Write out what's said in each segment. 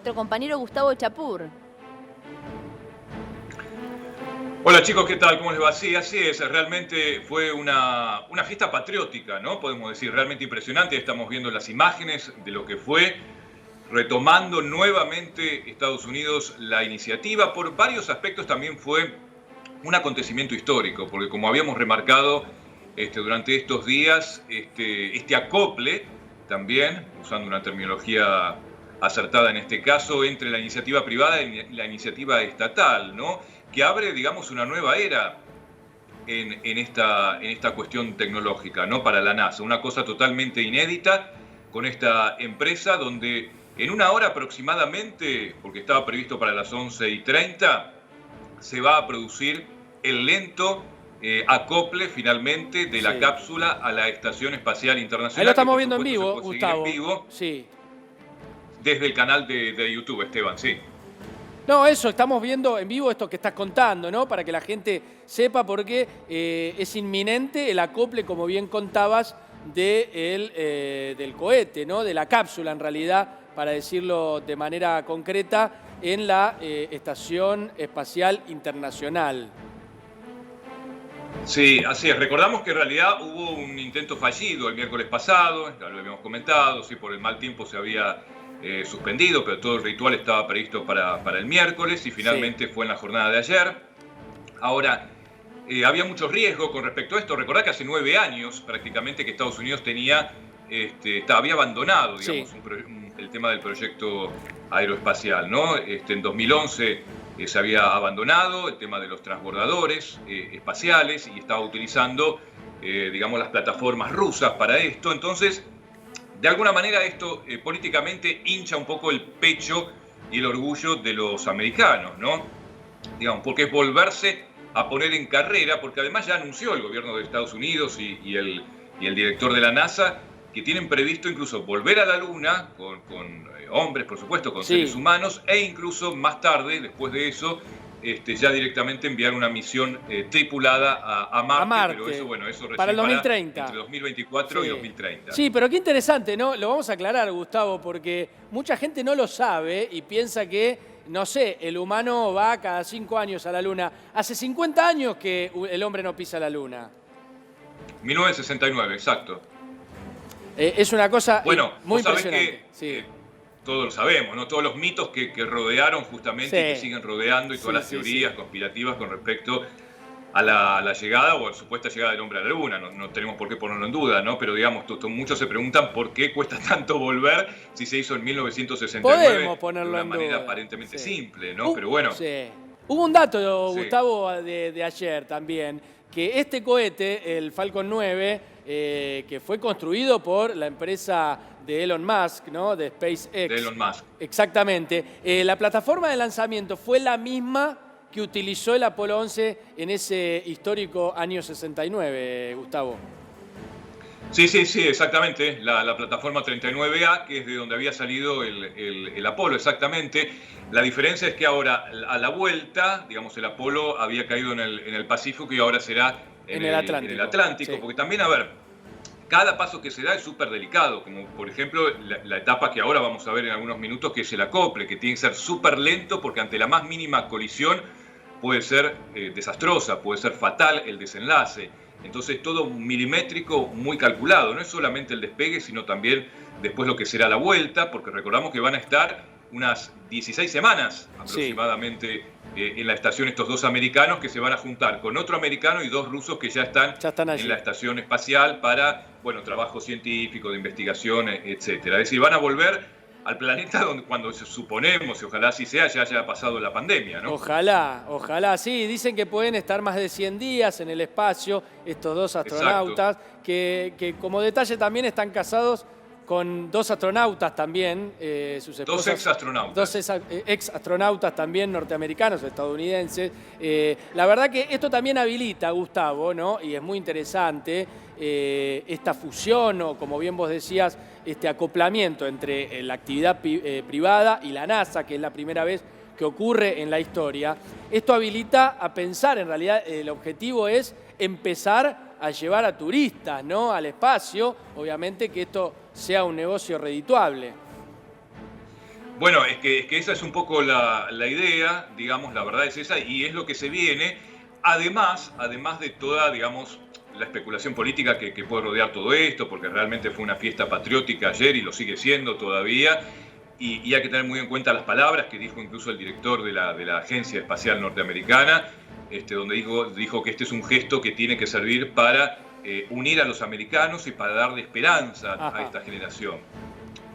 nuestro compañero Gustavo Chapur. Hola chicos, ¿qué tal? ¿Cómo les va? Sí, así es. Realmente fue una fiesta patriótica, ¿no? Podemos decir, realmente impresionante. Estamos viendo las imágenes de lo que fue, retomando nuevamente Estados Unidos la iniciativa. Por varios aspectos también fue un acontecimiento histórico, porque como habíamos remarcado durante estos días, este acople también, usando una terminología acertada en este caso, entre la iniciativa privada y la iniciativa estatal, ¿no? Que abre, digamos, una nueva era en esta cuestión tecnológica, ¿no? Para la NASA, una cosa totalmente inédita con esta empresa donde en una hora aproximadamente, porque estaba previsto para las 11:30, se va a producir el lento acople finalmente de la cápsula a la Estación Espacial Internacional. Ahí lo estamos que viendo en por vivo, supuesto se puede Gustavo. seguir en vivo Sí. desde el canal de YouTube, Esteban, sí. No, eso, estamos viendo en vivo esto que estás contando, ¿no? Para que la gente sepa, porque es inminente el acople, como bien contabas, del cohete, ¿no? De la cápsula, en realidad, para decirlo de manera concreta, en la Estación Espacial Internacional. Sí, así es. Recordamos que en realidad hubo un intento fallido el miércoles pasado, ya lo habíamos comentado, sí, por el mal tiempo se había suspendido, pero todo el ritual estaba previsto para el miércoles y finalmente fue en la jornada de ayer. Ahora, había mucho riesgo con respecto a esto. Recordá que hace 9 años prácticamente que Estados Unidos había abandonado, digamos, el tema del proyecto aeroespacial, ¿no? En 2011 se había abandonado el tema de los transbordadores espaciales y estaba utilizando, digamos, las plataformas rusas para esto. Entonces, de alguna manera esto políticamente hincha un poco el pecho y el orgullo de los americanos, ¿no? Digamos, porque es volverse a poner en carrera, porque además ya anunció el gobierno de Estados Unidos y el director de la NASA que tienen previsto incluso volver a la Luna con hombres, por supuesto, con seres humanos, e incluso más tarde, después de eso, ya directamente enviar una misión tripulada a Marte, pero eso, bueno, eso recién para el 2030. Entre 2024 y 2030. Sí, pero qué interesante, ¿no? Lo vamos a aclarar, Gustavo, porque mucha gente no lo sabe y piensa que, no sé, el humano va cada 5 años a la Luna. Hace 50 años que el hombre no pisa la Luna. 1969, exacto. Es una cosa muy impresionante. Todos lo sabemos, ¿no? Todos los mitos que rodearon justamente y que siguen rodeando y todas las teorías conspirativas con respecto a la llegada o a la supuesta llegada del hombre a la Luna. No tenemos por qué ponerlo en duda, ¿no? Pero digamos, muchos se preguntan por qué cuesta tanto volver si se hizo en 1969 Podemos ponerlo de una en manera duda. Aparentemente simple, ¿no? Pero bueno. Hubo un dato, Gustavo, de ayer también, que este cohete, el Falcon 9, que fue construido por la empresa de Elon Musk, ¿no? De SpaceX. De Elon Musk. Exactamente. La plataforma de lanzamiento fue la misma que utilizó el Apolo 11 en ese histórico año 69, Gustavo. Sí, exactamente. La plataforma 39A, que es de donde había salido el Apolo, exactamente. La diferencia es que ahora, a la vuelta, digamos, el Apolo había caído en el Pacífico y ahora será en el Atlántico. Porque también, a ver, cada paso que se da es súper delicado, como por ejemplo la etapa que ahora vamos a ver en algunos minutos, que es el acople, que tiene que ser súper lento porque ante la más mínima colisión puede ser desastrosa, puede ser fatal el desenlace. Entonces todo milimétrico, muy calculado. No es solamente el despegue, sino también después lo que será la vuelta, porque recordamos que van a estar unas 16 semanas aproximadamente en la estación estos dos americanos, que se van a juntar con otro americano y 2 rusos que ya están en la estación espacial para, bueno, trabajo científico, de investigación, etcétera. Es decir, van a volver al planeta donde, cuando suponemos, y ojalá así sea, ya haya pasado la pandemia, ¿no? Ojalá, sí. Dicen que pueden estar más de 100 días en el espacio estos 2 astronautas, que como detalle también están casados con 2 astronautas también, sus esposas. 2 exastronautas. 2 exastronautas también norteamericanos, estadounidenses. La verdad que esto también habilita, Gustavo, ¿no? Y es muy interesante esta fusión, o como bien vos decías, este acoplamiento entre la actividad privada y la NASA, que es la primera vez que ocurre en la historia. Esto habilita a pensar, en realidad el objetivo es empezar a llevar a turistas, ¿no? Al espacio, obviamente que esto sea un negocio redituable. Bueno, es que esa es un poco la idea, digamos, la verdad es esa, y es lo que se viene, además de toda, digamos, la especulación política que puede rodear todo esto, porque realmente fue una fiesta patriótica ayer y lo sigue siendo todavía, y hay que tener muy en cuenta las palabras que dijo incluso el director de la Agencia Espacial Norteamericana, donde dijo que este es un gesto que tiene que servir para unir a los americanos y para darle esperanza a esta generación.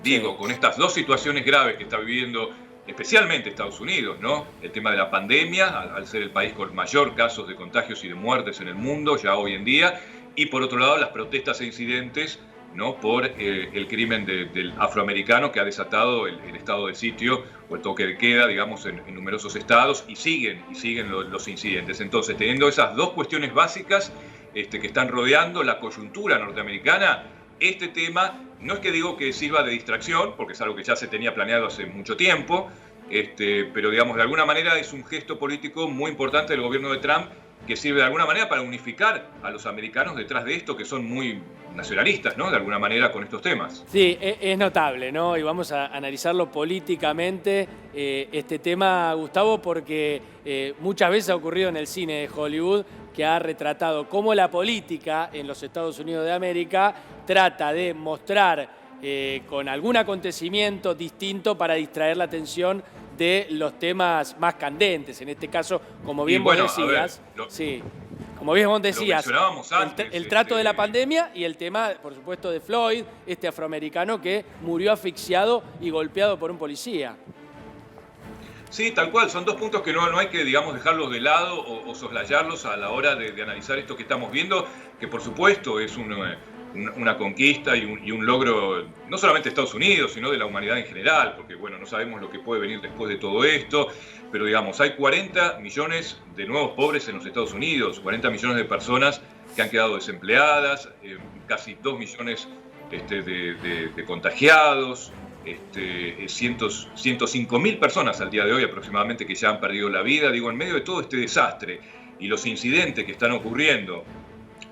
Digo, con estas dos situaciones graves que está viviendo especialmente Estados Unidos, ¿no? El tema de la pandemia, al ser el país con mayor casos de contagios y de muertes en el mundo ya hoy en día, y por otro lado las protestas e incidentes, ¿no? Por el crimen del afroamericano que ha desatado el estado de sitio o el toque de queda, digamos, en numerosos estados, y siguen los incidentes. Entonces, teniendo esas dos cuestiones básicas que están rodeando la coyuntura norteamericana, este tema no es que digo que sirva de distracción, porque es algo que ya se tenía planeado hace mucho tiempo, pero digamos, de alguna manera es un gesto político muy importante del gobierno de Trump que sirve de alguna manera para unificar a los americanos detrás de esto, que son muy nacionalistas, ¿no? De alguna manera con estos temas. Sí, es notable, ¿no? Y vamos a analizarlo políticamente, este tema, Gustavo, porque muchas veces ha ocurrido en el cine de Hollywood, que ha retratado cómo la política en los Estados Unidos de América trata de mostrar con algún acontecimiento distinto para distraer la atención de los temas más candentes. En este caso, como bien vos decías, como bien vos decías, el trato de la pandemia y el tema, por supuesto, de Floyd, este afroamericano que murió asfixiado y golpeado por un policía. Sí, tal cual, son dos puntos que no hay que, digamos, dejarlos de lado o soslayarlos a la hora de analizar esto que estamos viendo, que por supuesto es una conquista y un logro no solamente de Estados Unidos, sino de la humanidad en general, porque bueno, no sabemos lo que puede venir después de todo esto, pero digamos, hay 40 millones de nuevos pobres en los Estados Unidos, 40 millones de personas que han quedado desempleadas, casi 2 millones de contagiados, 105.000 personas al día de hoy aproximadamente que ya han perdido la vida, digo, en medio de todo este desastre y los incidentes que están ocurriendo,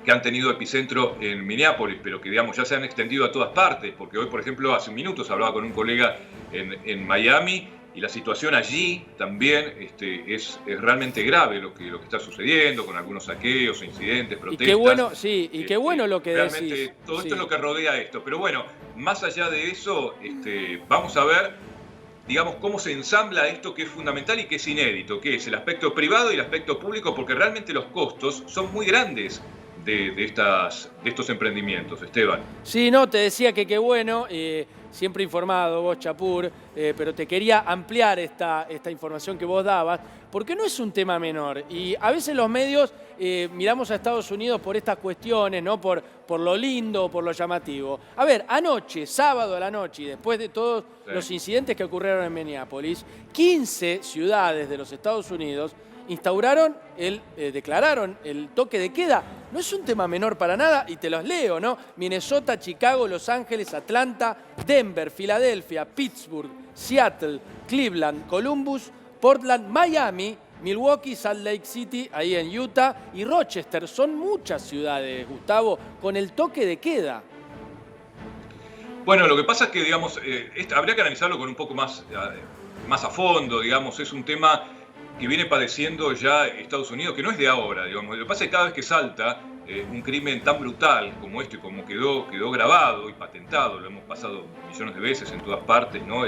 que han tenido epicentro en Minneapolis, pero que digamos ya se han extendido a todas partes, porque hoy, por ejemplo, hace minutos hablaba con un colega en Miami y la situación allí también es realmente grave lo que está sucediendo, con algunos saqueos, incidentes, protestas. Y qué bueno, sí, y qué bueno lo que realmente decís. Todo esto es lo que rodea esto. Pero bueno, más allá de eso, vamos a ver, digamos, cómo se ensambla esto que es fundamental y que es inédito, que es el aspecto privado y el aspecto público, porque realmente los costos son muy grandes de estos emprendimientos, Esteban. Sí, no, te decía que qué bueno, siempre informado vos, Chapur, pero te quería ampliar esta información que vos dabas, porque no es un tema menor. Y a veces los medios miramos a Estados Unidos por estas cuestiones, ¿no? Por lo lindo, por lo llamativo. A ver, anoche, sábado a la noche, y después de todos los incidentes que ocurrieron en Minneapolis, 15 ciudades de los Estados Unidos declararon el toque de queda. No es un tema menor para nada, y te los leo, ¿no? Minnesota, Chicago, Los Ángeles, Atlanta, Denver, Filadelfia, Pittsburgh, Seattle, Cleveland, Columbus, Portland, Miami, Milwaukee, Salt Lake City, ahí en Utah, y Rochester. Son muchas ciudades, Gustavo, con el toque de queda. Bueno, lo que pasa es que, digamos, habría que analizarlo con un poco más a fondo, digamos, es un tema que viene padeciendo ya Estados Unidos, que no es de ahora, digamos. Lo que pasa es que cada vez que salta un crimen tan brutal como este, como quedó grabado y patentado, lo hemos pasado millones de veces en todas partes, ¿no?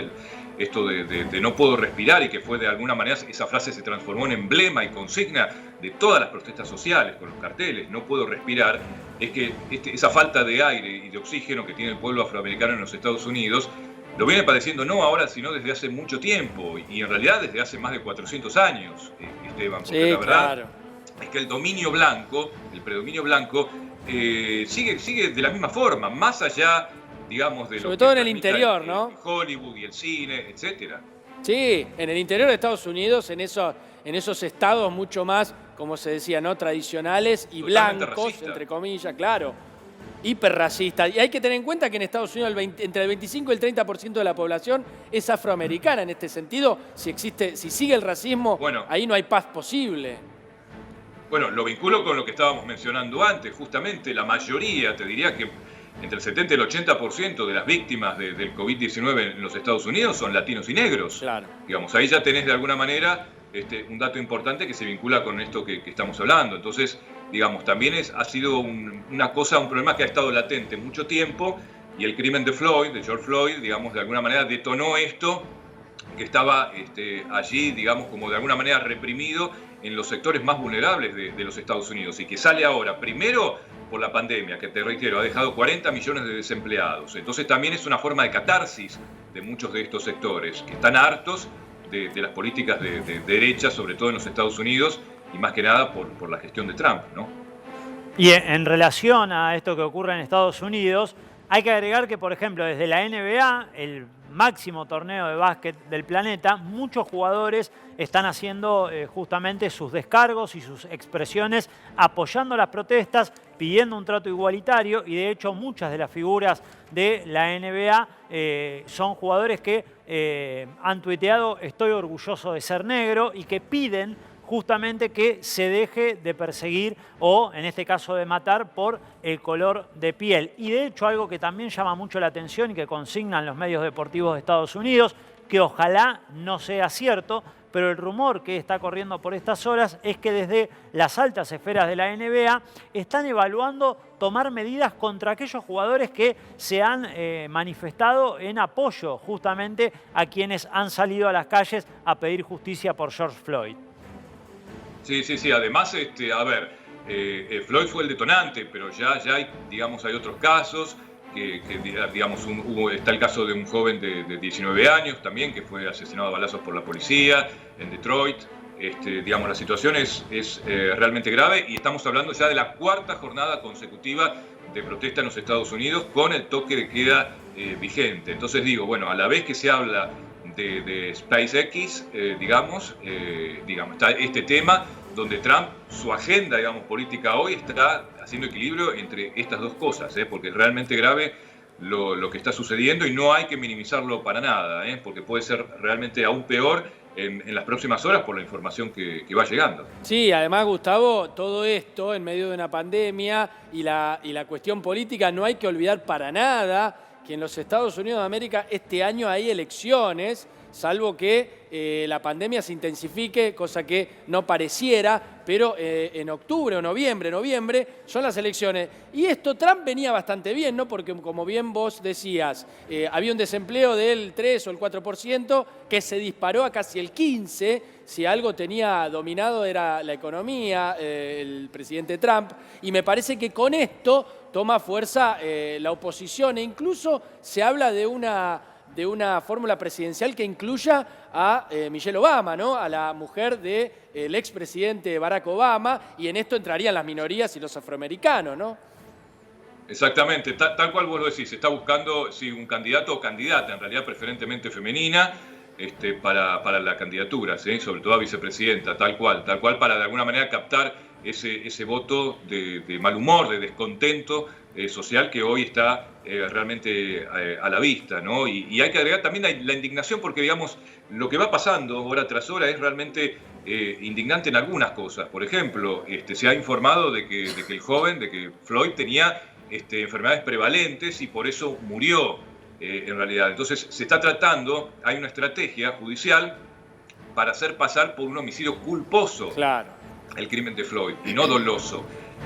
Esto de no puedo respirar, y que fue de alguna manera, esa frase se transformó en emblema y consigna de todas las protestas sociales, con los carteles, no puedo respirar, es que esa falta de aire y de oxígeno que tiene el pueblo afroamericano en los Estados Unidos lo viene padeciendo no ahora, sino desde hace mucho tiempo, y en realidad desde hace más de 400 años, Esteban, porque la verdad es que el predominio blanco sigue de la misma forma, más allá, digamos, de sobre todo en el interior, ¿no? Hollywood y el cine, etcétera. Sí, en el interior de Estados Unidos, en esos estados mucho más, como se decía, ¿no? Tradicionales y totalmente blancos, racista, entre comillas, claro. Hiperracista. Y hay que tener en cuenta que en Estados Unidos entre el 25 y el 30% de la población es afroamericana. En este sentido, si sigue el racismo, ahí no hay paz posible. Bueno, lo vinculo con lo que estábamos mencionando antes. Justamente la mayoría, te diría que entre el 70 y el 80% de las víctimas del COVID-19 en los Estados Unidos son latinos y negros. Claro. Digamos, ahí ya tenés de alguna manera un dato importante que se vincula con esto que estamos hablando. Entonces, digamos, también ha sido un problema que ha estado latente mucho tiempo, y el crimen de George Floyd, digamos, de alguna manera detonó esto que estaba allí, digamos, como de alguna manera reprimido en los sectores más vulnerables de los Estados Unidos, y que sale ahora, primero por la pandemia, que te reitero, ha dejado 40 millones de desempleados. Entonces también es una forma de catarsis de muchos de estos sectores, que están hartos de las políticas de derecha, sobre todo en los Estados Unidos, y más que nada por la gestión de Trump, ¿no? Y en relación a esto que ocurre en Estados Unidos, hay que agregar que, por ejemplo, desde la NBA, el máximo torneo de básquet del planeta, muchos jugadores están haciendo justamente sus descargos y sus expresiones apoyando las protestas, pidiendo un trato igualitario, y de hecho muchas de las figuras de la NBA son jugadores que han tuiteado "estoy orgulloso de ser negro", y que piden justamente que se deje de perseguir o, en este caso, de matar por el color de piel. Y de hecho, algo que también llama mucho la atención y que consignan los medios deportivos de Estados Unidos, que ojalá no sea cierto, pero el rumor que está corriendo por estas horas es que desde las altas esferas de la NBA están evaluando tomar medidas contra aquellos jugadores que se han manifestado en apoyo justamente a quienes han salido a las calles a pedir justicia por George Floyd. Sí. Además, a ver, Floyd fue el detonante, pero ya hay, digamos, hay otros casos, digamos, está el caso de un joven de 19 años también, que fue asesinado a balazos por la policía en Detroit. Digamos, la situación es realmente grave, y estamos hablando ya de la cuarta jornada consecutiva de protesta en los Estados Unidos con el toque de queda vigente. Entonces digo, bueno, a la vez que se habla de SpaceX, digamos, está este tema donde Trump, su agenda, digamos, política hoy está haciendo equilibrio entre estas dos cosas, porque es realmente grave lo que está sucediendo, y no hay que minimizarlo para nada, porque puede ser realmente aún peor en las próximas horas por la información que va llegando. Sí, además, Gustavo, todo esto en medio de una pandemia y la cuestión política, no hay que olvidar para nada que en los Estados Unidos de América este año hay elecciones, salvo que la pandemia se intensifique, cosa que no pareciera, pero en octubre o noviembre son las elecciones. Y esto Trump venía bastante bien, ¿no? Porque, como bien vos decías, había un desempleo del 3 o el 4% que se disparó a casi el 15%. Si algo tenía dominado era la economía, el presidente Trump. Y me parece que con esto toma fuerza la oposición, e incluso se habla de una fórmula presidencial que incluya a Michelle Obama, ¿no? A la mujer del expresidente Barack Obama, y en esto entrarían las minorías y los afroamericanos, ¿no? Exactamente, tal cual vos lo decís, se está buscando un candidato o candidata, en realidad preferentemente femenina, para la candidatura, ¿sí? Sobre todo a vicepresidenta, tal cual, para de alguna manera captar ese voto de mal humor, de descontento social que hoy está realmente a la vista, ¿no? Y hay que agregar también la indignación, porque, digamos, lo que va pasando hora tras hora es realmente indignante en algunas cosas. Por ejemplo, se ha informado de que el joven, de que Floyd tenía enfermedades prevalentes y por eso murió en realidad. Entonces se está tratando, hay una estrategia judicial para hacer pasar por un homicidio culposo. Claro. El crimen de Floyd, y no doloso.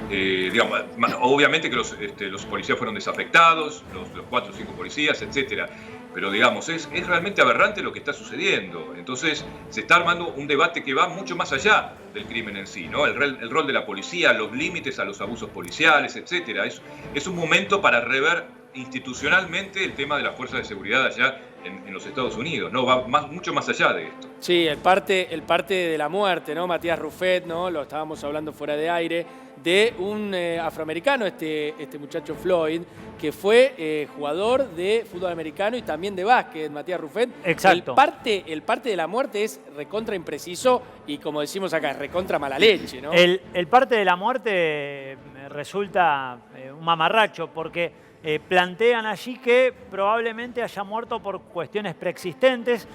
Digamos, obviamente que los policías fueron desafectados, los 4 o 5 policías, etcétera. Pero, digamos, es realmente aberrante lo que está sucediendo. Entonces se está armando un debate que va mucho más allá del crimen en sí, ¿no? El rol de la policía, los límites a los abusos policiales, etcétera. Es un momento para rever institucionalmente el tema de las fuerzas de seguridad allá en los Estados Unidos, ¿no? Va mucho más allá de esto. Sí, el parte de la muerte, ¿no? Matías Ruffet, ¿no? Lo estábamos hablando fuera de aire, de un afroamericano, este muchacho Floyd, que fue jugador de fútbol americano y también de básquet, Matías Ruffet. Exacto. El parte de la muerte es recontra impreciso y, como decimos acá, es recontra mala leche, ¿no? El parte de la muerte resulta un mamarracho, porque plantean allí que probablemente haya muerto por cuestiones preexistentes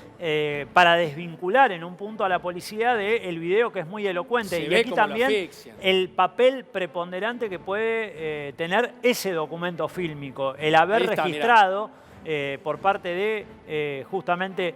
para desvincular en un punto a la policía del video, que es muy elocuente. Se y ve aquí como también lo asfixian. el papel preponderante que puede tener ese documento fílmico, el haber Ahí está, registrado por parte de justamente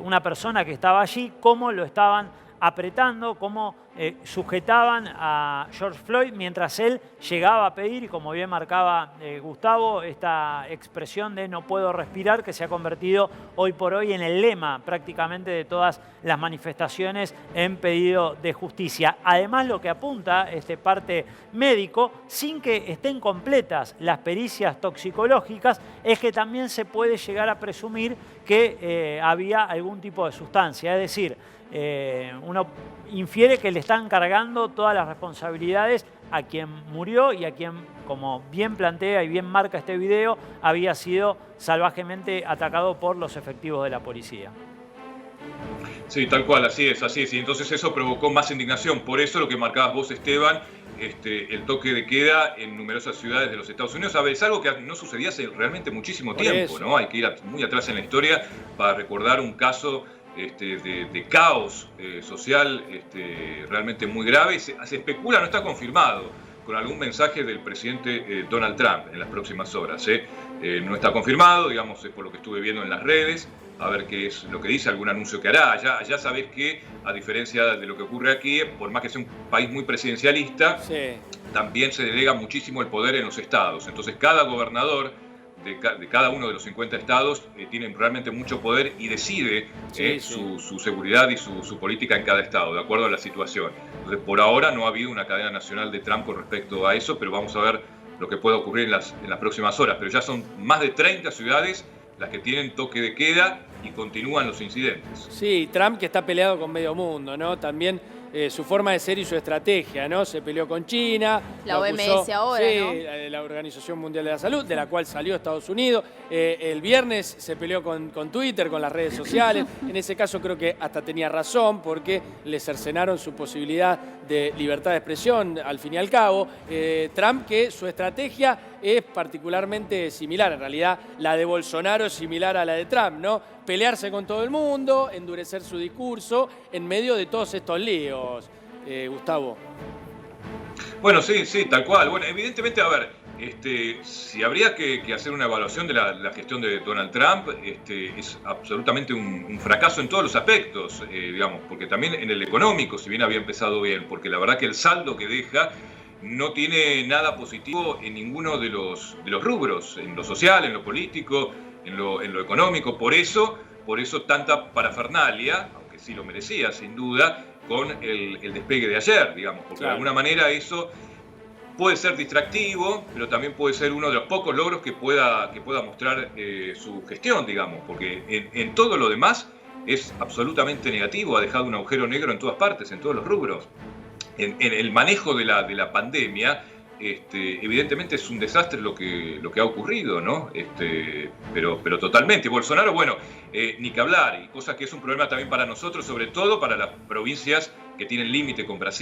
una persona que estaba allí, cómo lo estaban apretando, cómo sujetaban a George Floyd mientras él llegaba a pedir, y como bien marcaba Gustavo, esta expresión de no puedo respirar, que se ha convertido hoy por hoy en el lema prácticamente de todas las manifestaciones en pedido de justicia. Además, lo que apunta este parte médico, sin que estén completas las pericias toxicológicas, es que también se puede llegar a presumir que había algún tipo de sustancia, es decir, uno infiere que le están cargando todas las responsabilidades a quien murió y a quien, como bien plantea y bien marca este video, había sido salvajemente atacado por los efectivos de la policía. Sí, tal cual, así es, así es. Y entonces eso provocó más indignación. Por eso lo que marcabas vos, Esteban, el toque de queda en numerosas ciudades de los Estados Unidos. A ver, es algo que no sucedía hace realmente muchísimo tiempo, ¿no? Hay que ir muy atrás en la historia para recordar un caso de caos social realmente muy grave. Se especula, no está confirmado, con algún mensaje del presidente Donald Trump en las próximas horas. No está confirmado, digamos, es por lo que estuve viendo en las redes, a ver qué es lo que dice, algún anuncio que hará. Allá sabés que, a diferencia de lo que ocurre aquí, por más que sea un país muy presidencialista, sí, también se delega muchísimo el poder en los estados. Entonces cada gobernador de cada uno de los 50 estados tienen realmente mucho poder y decide su seguridad y su política en cada estado, de acuerdo a la situación. Entonces, por ahora no ha habido una cadena nacional de Trump con respecto a eso, pero vamos a ver lo que puede ocurrir en las próximas horas. Pero ya son más de 30 ciudades las que tienen toque de queda y continúan los incidentes. Sí, Trump, que está peleado con medio mundo, ¿no? También su forma de ser y su estrategia, ¿no? Se peleó con China. La OMS ahora, sí, ¿no? La Organización Mundial de la Salud, de la cual salió Estados Unidos. El viernes se peleó con Twitter, con las redes sociales. En ese caso creo que hasta tenía razón, porque le cercenaron su posibilidad de libertad de expresión, al fin y al cabo. Trump, que su estrategia es particularmente similar. En realidad, la de Bolsonaro es similar a la de Trump, ¿no? Pelearse con todo el mundo, endurecer su discurso en medio de todos estos líos, Gustavo. Bueno, sí, tal cual. Bueno, evidentemente, a ver, si habría que hacer una evaluación de la gestión de Donald Trump, es absolutamente un fracaso en todos los aspectos, digamos, porque también en el económico, si bien había empezado bien, porque la verdad que el saldo que deja no tiene nada positivo en ninguno de los rubros, en lo social, en lo político, en lo económico. Por eso tanta parafernalia, aunque sí lo merecía, sin duda, con el despegue de ayer, digamos, porque de alguna manera eso puede ser distractivo, pero también puede ser uno de los pocos logros que pueda mostrar su gestión, digamos, porque en todo lo demás es absolutamente negativo, ha dejado un agujero negro en todas partes, en todos los rubros. En el manejo de la pandemia, evidentemente es un desastre lo que ha ocurrido, ¿no? Pero totalmente. Bolsonaro, bueno, ni que hablar, y cosa que es un problema también para nosotros, sobre todo para las provincias que tienen límite con Brasil.